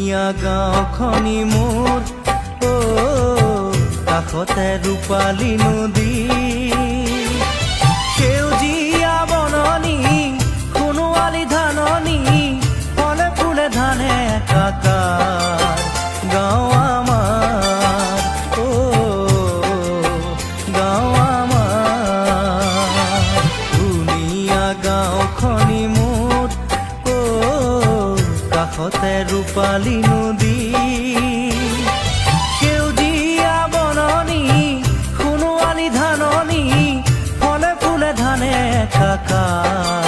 ধুনীয়া গাঁওখনি মোৰ কাষতে ৰূপালী নদী সেউজীয়া বননি সোণোৱালী ধাননি ফলে ফুলে ধানে একাকাৰ গাঁও আমাৰ গাঁও আমাৰ ধুনীয়া গাঁওখনি মোৰ কাষতে ৰূপালী নদী সেউজীয়া বননি সোণোৱালী ধাননি ফলে ফুলে ধানে একাকাৰ